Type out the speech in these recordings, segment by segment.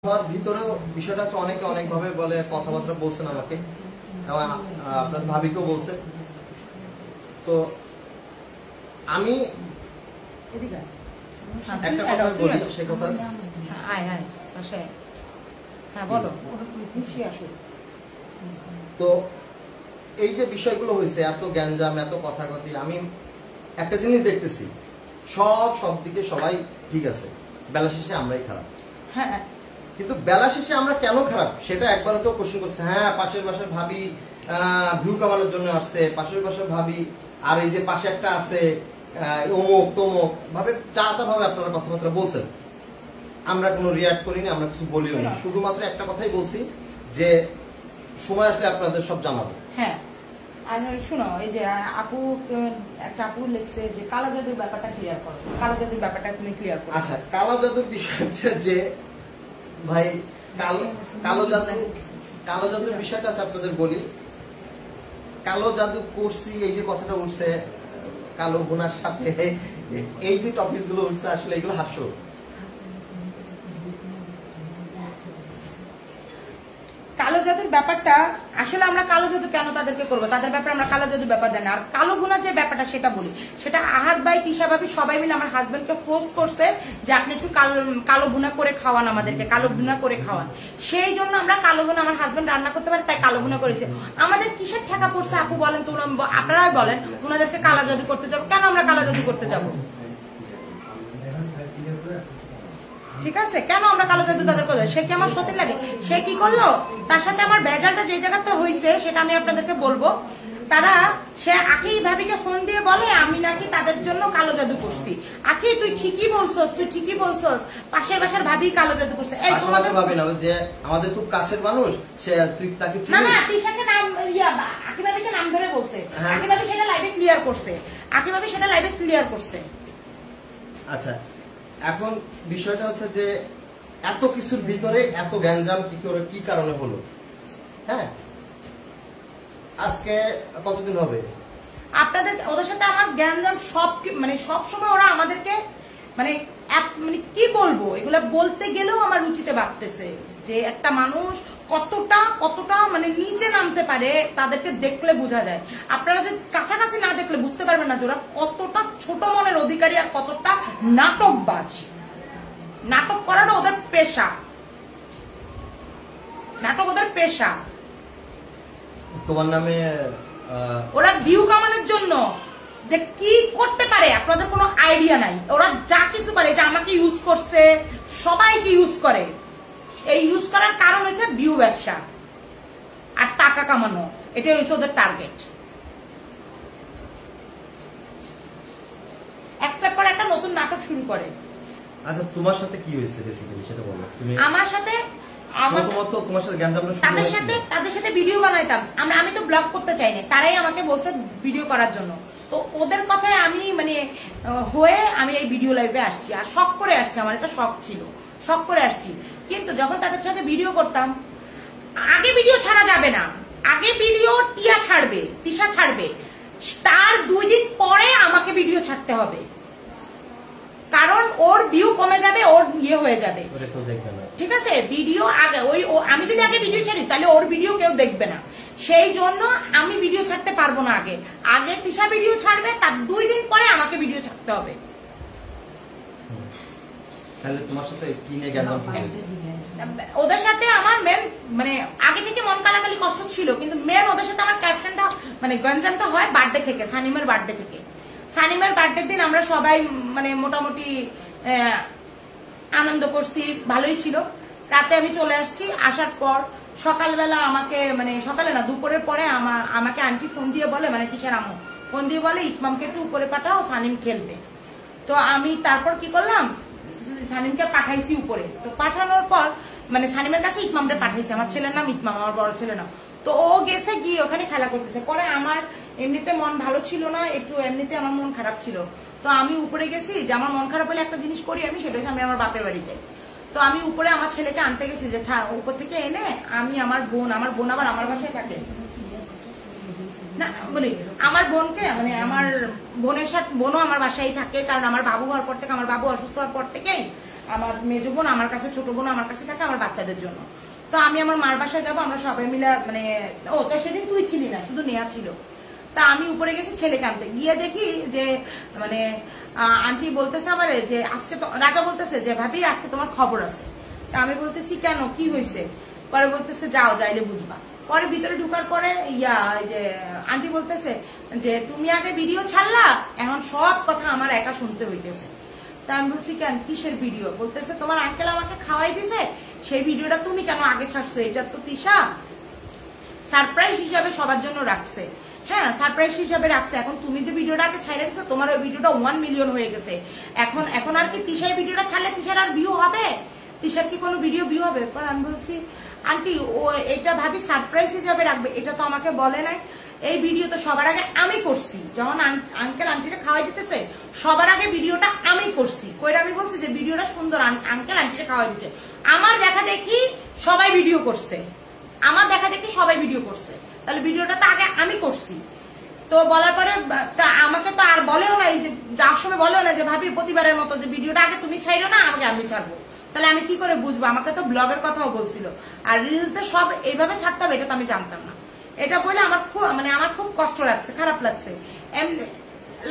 আমার ভিতরেও বিষয়টা অনেকে অনেকভাবে বলে, কথাবার্তা বলছেন আমাকে, আপনার ভাবিকেও বলছে। তো আমি একটা কথা বলি, সে কথা তো এই যে বিষয়গুলো হয়েছে, এত গ্যাঞ্জাম, এত কথাগতি, আমি একটা জিনিস দেখতেছি, সব দিকে সবাই ঠিক আছে, বেলা শেষে আমরাই খারাপ। হ্যাঁ, কিন্তু বেলা শেষে আমরা কেন খারাপ সেটা একবার কেউ কোশ্চেন করছে। হ্যাঁ, পাশের বাসার ভাবি ভিউ কামানোর জন্য আসছে, পাশের বাসার ভাবি, আর এই যে পাশে একটা আছে অমুক তমুক ভাবে চাতা ভাবে আপনারা কথাবার্তা বলছেন। আমরা কোনো রিয়াক্ট করিনি, আমরা কিছু বলিও না, শুধুমাত্র একটা কথাই বলছি যে সময় আসলে আপনাদের সব জানাবো। হ্যাঁ, আর শুনো, এই যে একটা আপু লিখছে যে কালো জাদুর ব্যাপারটা ক্লিয়ার করো, কালো জাদুর ব্যাপারটা তুমি ক্লিয়ার করো। আচ্ছা, কালো জাদুর বিষয় হচ্ছে যে ভাই, কালো জাদুর বিষয়টা আছে, আপনাদের বলি। কালো জাদু করছি এই যে কথাটা উঠছে, কালো গুনার সাথে এই যে টপিক গুলো উঠছে, আসলে এগুলো হাস্য। কালো জাদুর ব্যাপারটা আসলে আমরা কালো জাদু কেন তাদেরকে করবো, তাদের ব্যাপারে আমরা কালো জাদুর ব্যাপার জানি। আর কালো গুনার যে ব্যাপারটা সেটা বলি, সেটা আহাদ ভাই, তিশা ভাবি সবাই মিলে আমার হাজবেন্ডকে ফোর্স করছে যে আপনি একটু কালো ভুনা করে খাওয়ান, আমাদেরকে কালো ভুনা করে খাওয়ান। সেই জন্য আমরা কালো ভুনা, আমার হাজবেন্ড রান্না করতে পারে তাই কালো ভুনা করেছে। আমাদের কিসের ঠেকা পড়ছে আপু বলেন তো, আপনারাই বলেন, ওনাদেরকে কালো জাদু করতে যাবো কেন? আমরা কালো জাদু করতে যাবো? ঠিক আছে, কেন আমরা কালো জাদু তাদের করবো? সে কি আমার সত্যি লাগে? সে কি করলো? তার সাথে আমার বেজালটা যে জায়গাতে হয়েছে সেটা আমি আপনাদেরকে বলবো। সে আখি ভাবিকে ফোন দিয়ে বলে আমি নাকি তাদের জন্য কালো জাদু করছি। আখি, তুই ঠিকই বলছস, তুই ঠিকই বলছস, পাশের বাসার ভাবি কালো জাদু করছে। এই তোমাদের ভাবি না যে আমাদের খুব কাছের মানুষ, সে তুই তাকে চিনিস না? তিশাকে নাম আখি ভাবিকে নাম ধরে বলছে। আখি ভাবি সেটা লাইভে ক্লিয়ার করছে, আখি ভাবি সেটা লাইভে ক্লিয়ার করছে। আচ্ছা, এখন বিষয়টা হচ্ছে যে এত কিছুর ভিতরে এত গ্যাঞ্জাম কি কারণে হলো? হ্যাঁ, আজকে কতদিন হবে আপনাদের ওদের সাথে আমার গ্যাঞ্জাম সব সময় ওরা আমাদেরকে মানে কি বলবো, এগুলা বলতে গেলেও আমার রুচিতে বাড়তেছে যে একটা মানুষ কতটা মানে নিচে নামতে পারে, তাদেরকে দেখলে বোঝা যায়। আপনারা যে কাছাকাছি না দেখলে বুঝতে পারবেন না যে ওরা কতটা ছোট মনের অধিকারী আর কতটা নাটকবাজ। নাটক করাটা ওদের পেশা, নাটক ওদের পেশা। তোমার নামে ওরা ভিউ কামানোর জন্য যে কি করতে পারে আপনাদের কোনো আইডিয়া নাই। ওরা যা কিছু করে, যে আমাকে ইউজ করছে, সবাইকে ইউজ করে। এই ইউজ করার কারণ হচ্ছে ভিউ ব্যবসা আর টাকা কামানো, এটাই হচ্ছে ওদের টার্গেট। একটার পর একটা নতুন নাটক শুরু করে। আচ্ছা, তোমার সাথে কি হয়েছে বেসিক্যালি সেটা বলো। তুমি আমার সাথে তাদের সাথে ভিডিও বানাইতাম, আমি তো ব্লগ করতে চাই না, তারাই আমাকে বলছে ভিডিও করার জন্য। তো ওদের কথায় আমি আমি এই ভিডিও লাইভে আসছি, আর শখ করে আসছি, আমার একটা শখ ছিল, শখ করে আসছি। কিন্তু যখন তাদের সাথে ভিডিও করতাম, আগে ভিডিও ছাড়া যাবে না, আগে ভিডিও তিশা ছাড়বে, তার 2 দিন পরে আমাকে ভিডিও ছাড়তে হবে, কারণ ওর ভিউ কমে যাবে, ওর হয়ে যাবে। ঠিক আছে, ভিডিও আগে আমি যদি আগে ভিডিও ছাড়ি তাহলে ওর ভিডিও কেউ দেখবে না। সেই জন্য আমি ভিডিও ছাড়তে পারবো না। আগে তিশা ভিডিও ছাড়বে, তার 2 দিন পরে আমাকে ভিডিও ছাড়তে হবে। ওদের সাথে আমার মেন আগে থেকে মন কালাকালি কষ্ট ছিল, কিন্তু মেন ওদের সাথে আমার ক্যাপশনটা গঞ্জামটা হয় বার্থডে থেকে, সানিমের বার্থডে থেকে। সানিমের বার্থডের দিন আমরা সবাই মোটামুটি আনন্দ করছি, ভালোই ছিল। রাতে আমি চলে আসছি, আসার পর সকালবেলা আমাকে সকালে না, দুপুরের পরে আমাকে আন্টি ফোন দিয়ে বলে, তিশার আম্মু ফোন দিয়ে বলে ইতমামকে একটু উপরে পাঠাও, সানিম খেলবে। তো আমি তারপর কি করলাম, সানিমকে পাঠাইছি উপরে। তো পাঠানোর পর সানিমের কাছে ইতমামরে পাঠাইছি, আমার ছেলের নাম ইতমাম, আমার বড় ছেলে নাম। তো ও গেছে গিয়ে ওখানে খেলা করতেছে। পরে আমার এমনিতে মন ভালো ছিল না, একটু এমনিতে আমার মন খারাপ ছিল। তো আমি উপরে গেছি, যে আমার মন খারাপ হলে একটা জিনিস করি আমি, সেটা হচ্ছে আমি আমার বাপের বাড়ি যাই। তো আমি উপরে আমার ছেলেকে আনতে গেছি, যে উপর থেকে এনে আমি আমার বোন আবার আমার বাসায় থাকে না, বলি আমার বোনকে আমার বোনের সাথে, বোনও আমার বাসায় থাকে, কারণ আমার বাবু হওয়ার পর থেকে, আমার বাবু অসুস্থ হওয়ার পর থেকেই আমার মেজো বোন আমার কাছে, ছোট বোন আমার কাছে থাকে আমার বাচ্চাদের জন্য। তো আমি আমার মার বাসায় যাবো, আমরা সবাই মিলে মানে ও তো সেদিন তুই ছিলি না, শুধু নেয়া ছিল। তা আমি উপরে গেছি ছেলেকে আনতে, গিয়ে দেখি যে মানে আন্টি বলতেছে আমারে যে আজকে তো রাজা বলতেছে যে ভাবি আজকে তোমার খবর আছে। তা আমি বলতেছি কেন, কি হয়েছে? পরে বলতেছে যাও, যাইলে বুঝবা। পরে ভিতরে ঢুকার পরে যে আন্টি বলতেছে যে তুমি আগে ভিডিও ছাড়লা, এখন সব কথা আমার একা শুনতে হইতেছে। তা আমি বলছি কেন, কিসের ভিডিও? বলতেছে তোমার আঙ্কেল আমাকে খাওয়াই দিছে, সেই ভিডিওটা তুমি কেন আগে ছাড়ছো? এটা তো তিশা সারপ্রাইজ হিসাবে সবার জন্য রাখছে। হ্যাঁ সারপ্রাইজ হিসাবে রাখছে, এখন তুমি যে ভিডিওটা আগে ছাড়ে দিচ্ছ তোমার ওই ভিডিওটা 1 মিলিয়ন হয়ে গেছে। এখন আর কি তিশার ভিডিওটা ছাড়লে তিশার আর ভিউ হবে? তিশার কি কোনো ভিডিও ভিউ হবে? পর আমি বলছি আন্টি ও এটা ভাবি সারপ্রাইজ হিসাবে রাখবে, এটা তো আমাকে বলে নাই। এই ভিডিও তো সবার আগে আমি করছি, যখন আঙ্কেল আন্টিটা খাওয়াই দিতেছে সবার আগে ভিডিওটা আমি করছি। কইরা আমি বলছি যে ভিডিওটা সুন্দর, আঙ্কেল আন্টিটা খাওয়াই দিচ্ছে। আমার দেখা দেখি সবাই ভিডিও করছে, আমার দেখা দেখি সবাই ভিডিও করছে, তাহলে ভিডিওটা তো আগে আমি করছি। তো বলার পরে আমাকে তো আর বলেও নাই, যে যার সময় বলেও না যে ভাবি প্রতিবারের মতো যে ভিডিওটা আগে তুমি ছাইরো না, আমাকে আমি ছাড়বো। তাহলে আমি কি করে বুঝবো? আমাকে তো ব্লগের কথাও বলছিল, আর রিলসে সব এইভাবে ছাড়তে হবে এটা তো আমি জানতাম না। এটা বলে আমার খুব কষ্ট লাগছে, খারাপ লাগছে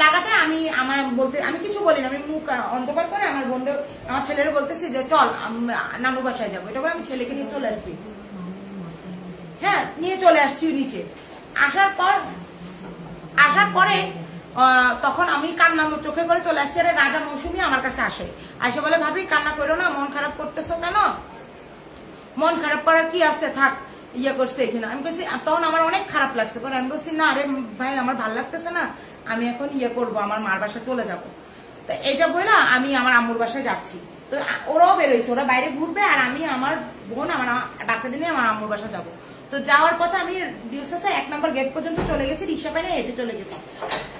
লাগাতে। আমি কিছু বলি না, আমি মুখ অন্ধকার করে আমার ছেলের বলতেছি যে চল নানু বাসায় যাবো। এটা বলে আমি ছেলেকে নিয়ে চলে আসছি। হ্যাঁ নিয়ে চলে আসছি নিচে। আসার পরে তখন আমি কান্না চোখে করে চলে আসছি। আরে রাজা মৌসুমী আমার কাছে আসে বলে ভাবি কান্না করো না, মন খারাপ করতেছো কেন? মন খারাপ করার কি আছে, থাক ইয়ে করছে এখানে। আমি বলছি তখন আমার অনেক খারাপ লাগছে। পরে আমি বলছি না আরে ভাই আমার ভালো লাগতেছে না, আমি এখন ইয়ে করবো, আমার মার বাসায় চলে যাবো। তো এটা বলে আমি আমার আম্মুর বাসায় যাচ্ছি। তো ওরাও বেরোইছে, ওরা বাইরে ঘুরবে, আর আমি আমার বোন আমার বাচ্চাদের নিয়ে আমার আম্মুর বাসা যাবো। তো যাওয়ার পথে আমি ডিউসেসের 1 নম্বর গেট পর্যন্ত চলে গেছি, রিক্সা পাইনে হেঁটে চলে গেছি।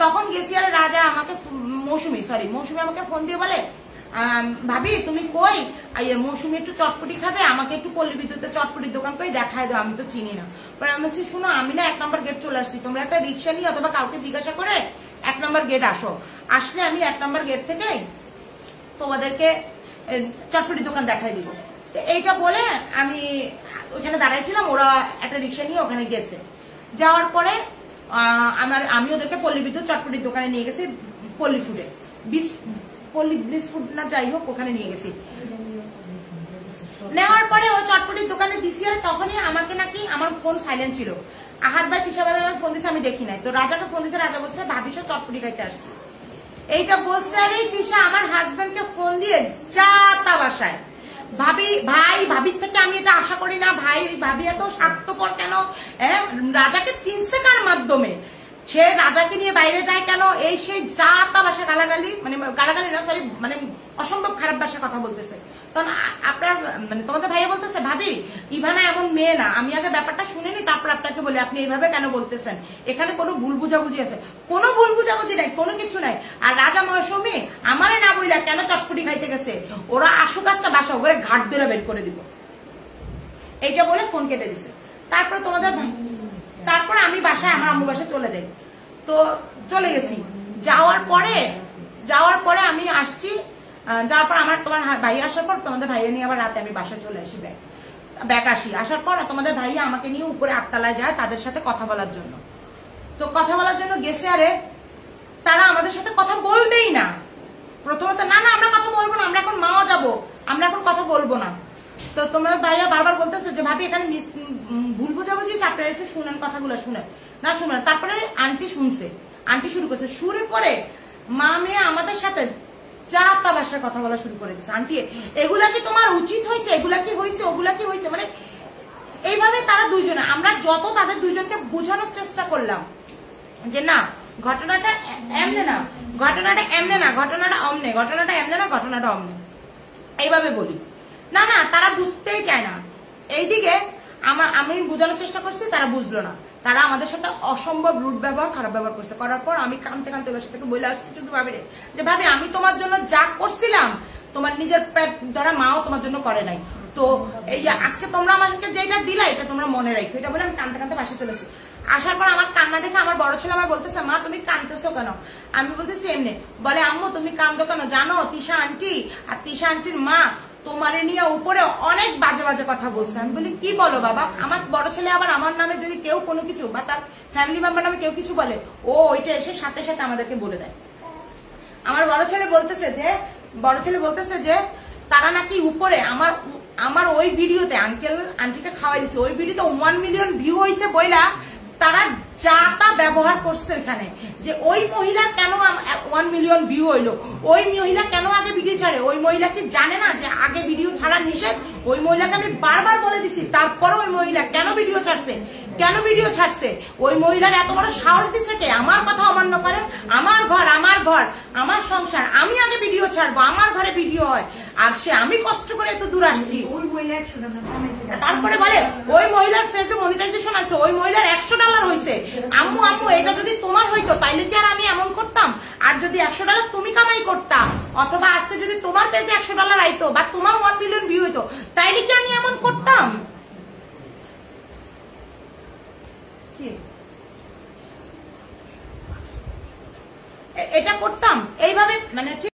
তখন গেছি আর রাজা আমাকে মৌসুমী আমাকে ফোন দিয়ে বলে ভাবি তুমি কই, মৌসুমী একটু চটপটি খাবে, আমাকে একটু পল্লী বিদ্যুতের চটপটির দোকান করে দেখায় দাও, আমি তো চিনি না। পরে আমি বলছি শুনো আমি না 1 নম্বর গেট চলে আসছি, তোমরা একটা রিক্সা নিয়ে অথবা কাউকে জিজ্ঞাসা করে 1 নম্বর গেট আসো, আসলে আমি 1 নম্বর গেট থেকে তোমাদেরকে চটপটির দোকান দেখাই দিব। তো এইটা বলে আমি ওখানে দাঁড়াইছিলাম, ওরা একটা রিক্সা নিয়ে ওখানে গেছে। যাওয়ার পরে আমি ওদেরকে পল্লী বিদ্যুৎ চটপটির দোকানে নিয়ে গেছি, পল্লী ফুডে ব্লিস ফুড না যাই হোক ওখানে নিয়ে গেছি। নেওয়ার পরে ও চটপটির দোকানে দিছি, তখনই আমাকে নাকি আমার ফোন সাইলেন্ট ছিল। আহাত ভাই কিসভাবে আমার ফোন দিচ্ছে আমি দেখি নাই। তো রাজাকে ফোন দিচ্ছে, রাজা বলছে ভাবি সব চটপটি খাইতে আসছি। এইটা বলছে আরে তিশা আমার হাজবেন্ডকে ফোন দিয়ে যা তা বাসায় ভাবির থেকে আমি এটা আশা করি না। ভাবি এত স্বার্থপর কেন? রাজাকে চিনছে কার মাধ্যমে? সে রাজাকে নিয়ে বাইরে যায় কেন? এই সেই যা তা ভাষা গালাগালি না সরি মানে অসম্ভব খারাপ ভাষা কথা বলতেছে। তখন আপনার মানে তোমাদের ভাইয়া বলতেছে ভাবি ইভানা এমন মেয়ে না, আমি আগে ব্যাপারটা শুনিনি তারপর আপনাকে বলি, আপনি এইভাবে কেন বলতেছেন? এখানে কোনো ভুল বুঝাবুঝি আছে? কোনো ভুল বুঝাবুঝি নাই, কোনো কিছু নাই। আর রাজা মৌসুমী আমারে না বইলা কেন চটপটি খাইতে গেছে? ওরা আসুক আসতে বাসা ওরে ঘাট ধরে বের করে দিব। এইটা বলে ফোন কেটে দিছে। তারপর আমি বাসায় আমার আম্মু বাসায় চলে যাই। তো চলে গেছি। যাওয়ার পরে আমি আসছি, যাওয়ার পর আমার তোমার ভাই আসার পর তোমাদের ভাইয়া নিয়ে আবার রাতে আমি বাসায় চলে আসি, আসার পর তোমাদের ভাইয়া আমাকে নিয়ে উপরে 8 তলায় যায় তাদের সাথে কথা বলার জন্য। তো কথা বলার জন্য গেছে, আরে তারা আমাদের সাথে কথা বলবেই না। প্রথমত না আমরা কথা বলবো না, আমরা এখন মাওয়া যাবো, আমরা এখন কথা বলবো না। তো তোমার ভাইয়া বারবার বলতেছে যে ভাবি এখানে ভুল বুঝাবুঝি, আপনারা একটু শুনেন, কথাগুলো শুনেন না শুনেন। তারপরে আন্টি শুনছে, আন্টি শুরু করছে, শুরু করে মা মেয়ে আমাদের সাথে যা তা ভাষায় কথা বলা শুরু করে দিচ্ছে। আন্টি এগুলা কি তোমার উচিত হয়েছে? এগুলা কি হয়েছে? ওগুলা কি হয়েছে? মানে এইভাবে তারা দুইজনে, আমরা যত তাদের দুইজনকে বোঝানোর চেষ্টা করলাম যে না ঘটনাটা এমনে না, ঘটনাটা এমনে না, ঘটনাটা অমনে, ঘটনাটা এমনে না, ঘটনাটা অমনে, এইভাবে বলি না না, তারা বুঝতেই চায় না। এইদিকে আমি বোঝানোর চেষ্টা করছি, তারা বুঝলো না। তারা আমাদের সাথে অসম্ভব রুড ব্যবহার, খারাপ ব্যবহার করছে। করার পর আমি কানতে কানতে ওর সাথে বলে আসছি শুধু ভাবিরে যে ভাবি আমি তোমার জন্য যা করছিলাম তোমার নিজের পেট ধরা মাও তোমার জন্য করে নাই। তো এই আজকে তোমরা আমাকে যেটা দিলা এটা তোমরা মনে রাখো, এটা বলে আমি কানতে কানতে বাসে চলেছি। আসার পর আমার কান্না দেখে আমার বড় ছেলে আমার বলতেছে, মা তুমি কাঁদতেছো কেন? আমি বলতেছি এমনি। বলে আম্মু তুমি কান্দো কেন? জানো তিশা আন্টি আর তিশা আন্টির মা তোমারে নিয়ে উপরে অনেক বাজে বাজে কথা বলছে। আমি বলি কি বলো বাবা? আমার বড় ছেলে আবার আমার নামে যদি কেউ কোনো কিছু বা তার ফ্যামিলি মেম্বার নামে কেউ কিছু বলে, ও ওইটা এসে সাথে সাথে আমাদেরকে বলে দেয়। আমার বড় ছেলে বলতেছে যে তারা নাকি উপরে আমার ওই ভিডিওতে আঙ্কেল আন্টিকে খাওয়াই দিচ্ছে, ওই ভিডিওতে 1 মিলিয়ন ভিউ হয়েছে বইলা তারা যা তা ব্যবহার করছে এখানে, যে ওই মহিলা কেন 1 মিলিয়ন ভিউ হইলো, ওই মহিলা কেন আগে ভিডিও ছাড়ে, ওই মহিলা কি জানে না যে আগে ভিডিও ছাড়া নিষেধ? ওই মহিলাকে আমি বারবার বলে দিছি, তারপরে ওই মহিলা কেন ভিডিও ছাড়ছে? ওই মহিলার এত বড় সাহস দিছে কে? আমার কথা অমান্য করে। আমার ঘর আমার সংসার, আমি আগে ভিডিও ছাড়বো, আমার ঘরে ভিডিও হয়, আর সে আমি কষ্ট করে এত দূর আসছি। তারপরে বলে ওই মহিলার ফেসে মনিটাইজেশন আছে, ওই মহিলার $100 হয়েছে। আম্মু এটা যদি তোমার হইতো তাইলে কি আর আমি এমন করতাম? আর যদি $100 তুমি কামাই করতা, অথবা আজকে যদি তোমার পেজে $100 আইতো বা তোমার 1 মিলিয়ন ভিউ হইতো, তাইলে কি আমি এমন করতাম? এটা করতাম এইভাবে, মানে